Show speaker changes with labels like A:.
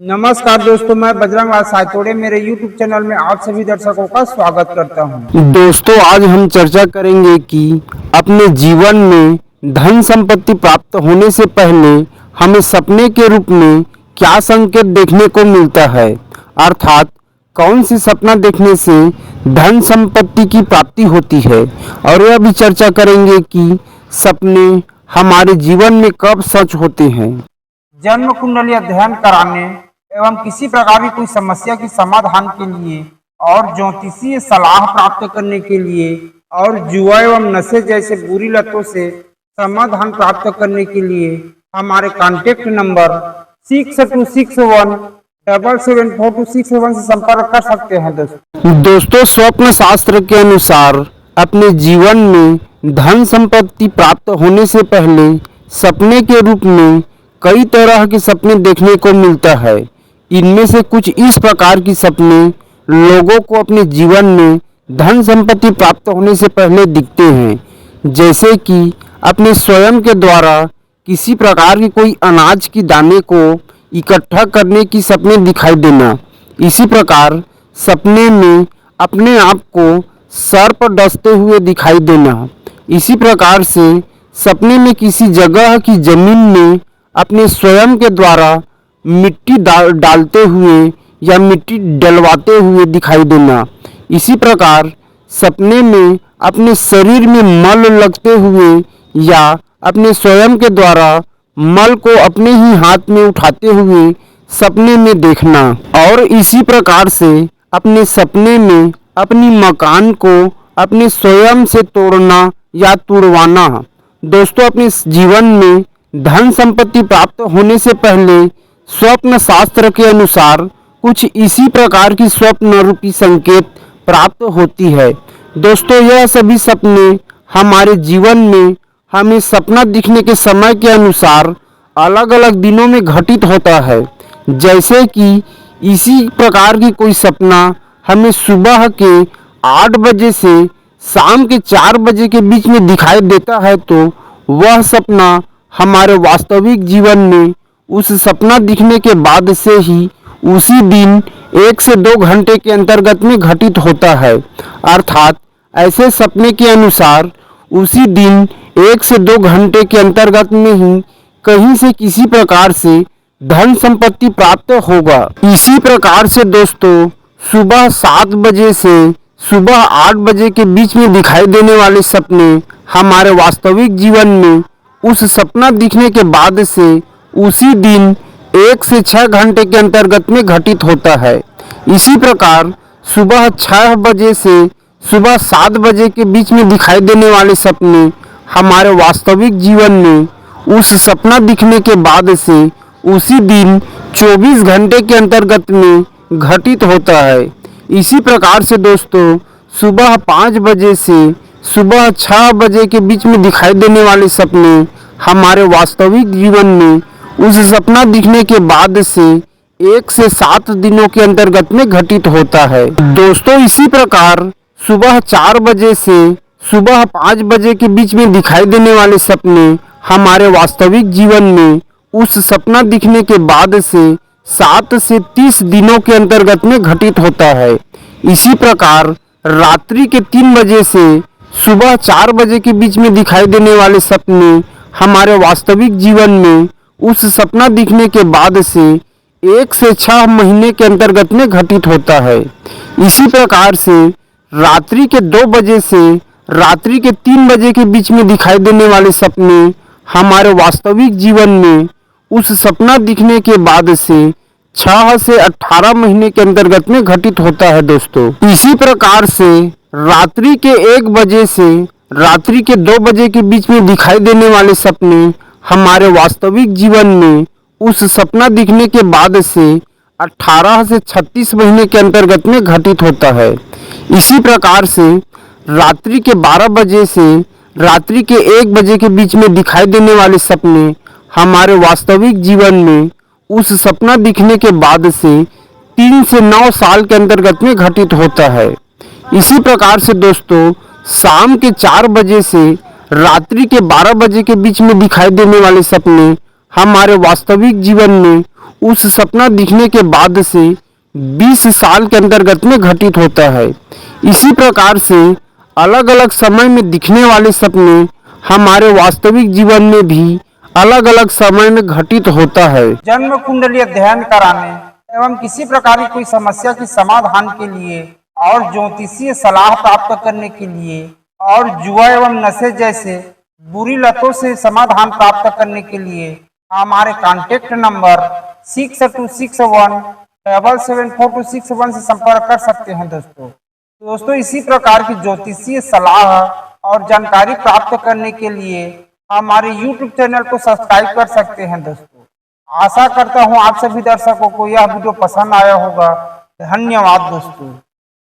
A: नमस्कार दोस्तों, मैं बजरंग लाल सायतोड़े मेरे YouTube चैनल में आप सभी दर्शकों का स्वागत करता हूं।
B: दोस्तों, आज हम चर्चा करेंगे कि अपने जीवन में धन संपत्ति प्राप्त होने से पहले हमें सपने के रूप में क्या संकेत देखने को मिलता है, अर्थात कौन सी सपना देखने से धन संपत्ति की प्राप्ति होती है। और यह भी चर्चा करेंगे कि सपने हमारे जीवन में कब सच होते हैं।
A: जन्म कुंडली अध्ययन कराने एवं किसी प्रकार की कोई समस्या की समाधान के लिए और ज्योतिषीय सलाह प्राप्त करने के लिए और जुआ एवं नशे जैसे बुरी लतों से समाधान प्राप्त करने के लिए हमारे कॉन्टेक्ट नंबर 6261774261 से संपर्क कर सकते हैं।
B: दोस्तों, स्वप्न शास्त्र के अनुसार अपने जीवन में धन संपत्ति प्राप्त होने से पहले सपने के रूप में कई तरह के सपने देखने को मिलता है। इनमें से कुछ इस प्रकार की सपने लोगों को अपने जीवन में धन संपत्ति प्राप्त होने से पहले दिखते हैं, जैसे कि अपने स्वयं के द्वारा किसी प्रकार की कोई अनाज की दाने को इकट्ठा करने की सपने दिखाई देना। इसी प्रकार सपने में अपने आप को सर पर डसते हुए दिखाई देना। इसी प्रकार से सपने में किसी जगह की जमीन में अपने स्वयं के द्वारा मिट्टी डालते हुए या मिट्टी डलवाते हुए दिखाई देना। इसी प्रकार सपने में अपने शरीर में मल लगते हुए या अपने स्वयं के द्वारा मल को अपने ही हाथ में उठाते हुए सपने में देखना। और इसी प्रकार से अपने सपने में अपनी मकान को अपने स्वयं से तोड़ना या तुड़वाना। दोस्तों, अपने जीवन में धन संपत्ति प्राप्त होने से पहले स्वप्न शास्त्र के अनुसार कुछ इसी प्रकार की स्वप्न रूपी संकेत प्राप्त होती है। दोस्तों, यह सभी सपने हमारे जीवन में हमें सपना दिखने के समय के अनुसार अलग अलग दिनों में घटित होता है। जैसे कि इसी प्रकार की कोई सपना हमें सुबह के 8 बजे से शाम के 4 बजे के बीच में दिखाई देता है, तो वह सपना हमारे वास्तविक जीवन में उस सपना दिखने के बाद से ही उसी दिन 1 से 2 घंटे के अंतर्गत में घटित होता है। अर्थात ऐसे सपने के अनुसार उसी दिन 1 से 2 घंटे के अंतर्गत में ही कहीं से किसी प्रकार से धन संपत्ति प्राप्त होगा। इसी प्रकार से दोस्तों, सुबह 7 बजे से सुबह 8 बजे के बीच में दिखाई देने वाले सपने हमारे वास्तविक जीवन में उस सपना दिखने के बाद से उसी दिन 1 से 6 घंटे के अंतर्गत में घटित होता है। इसी प्रकार सुबह 6 बजे से सुबह 7 बजे के बीच में दिखाई देने वाले सपने हमारे वास्तविक जीवन में उस सपना दिखने के बाद से उसी दिन 24 घंटे के अंतर्गत में घटित होता है। इसी प्रकार से दोस्तों, सुबह 5 बजे से सुबह 6 बजे के बीच में दिखाई देने वाले सपने हमारे वास्तविक जीवन में उस सपना दिखने के बाद से 1 से 7 दिनों के अंतर्गत में घटित होता है। दोस्तों, इसी प्रकार सुबह 4 बजे से सुबह 5 बजे के बीच में दिखाई देने वाले सपने हमारे वास्तविक जीवन में उस सपना दिखने के बाद से 7 से 30 दिनों के अंतर्गत में घटित होता है। इसी प्रकार रात्रि के 3 बजे से सुबह 4 बजे के बीच में दिखाई देने वाले सपने हमारे वास्तविक जीवन में उस सपना दिखने के बाद से 1 से 6 महीने के अंतर्गत में घटित होता है। इसी प्रकार से रात्रि के 2 बजे से रात्रि के 3 बजे के बीच में दिखाई देने वाले सपने हमारे वास्तविक जीवन में उस सपना दिखने के बाद से 6 से 18 महीने के अंतर्गत में घटित होता है। दोस्तों, इसी प्रकार से रात्रि के 1 बजे से रात्रि के 2 बजे के बीच में दिखाई देने वाले सपने हमारे वास्तविक जीवन में उस सपना दिखने के बाद से 18 से 36 महीने के अंतर्गत में घटित होता है। इसी प्रकार से रात्रि के 12 बजे से रात्रि के 1 बजे के बीच में दिखाई देने वाले सपने हमारे वास्तविक जीवन में उस सपना दिखने के बाद से 3 से 9 साल के अंतर्गत में घटित होता है। इसी प्रकार से दोस्तों, शाम के 4 बजे से रात्रि के 12 बजे के बीच में दिखाई देने वाले सपने हमारे वास्तविक जीवन में उस सपना दिखने के बाद से 20 साल के अंतर्गत में घटित होता है। इसी प्रकार से अलग अलग समय में दिखने वाले सपने हमारे वास्तविक जीवन में भी अलग अलग समय में घटित होता है।
A: जन्म कुंडली अध्ययन कराने एवं किसी प्रकार की कोई समस्या के समाधान के लिए और ज्योतिषीय सलाह प्राप्त करने के लिए और जुआ एवं नशे जैसे बुरी लतों से समाधान प्राप्त करने के लिए हमारे कांटेक्ट नंबर 6261774261 से संपर्क कर सकते हैं दोस्तों इसी प्रकार की ज्योतिषीय सलाह और जानकारी प्राप्त करने के लिए हमारे YouTube चैनल को सब्सक्राइब कर सकते हैं दोस्तों। आशा करता हूँ आप सभी दर्शकों को यह वीडियो पसंद आया होगा। धन्यवाद दोस्तों।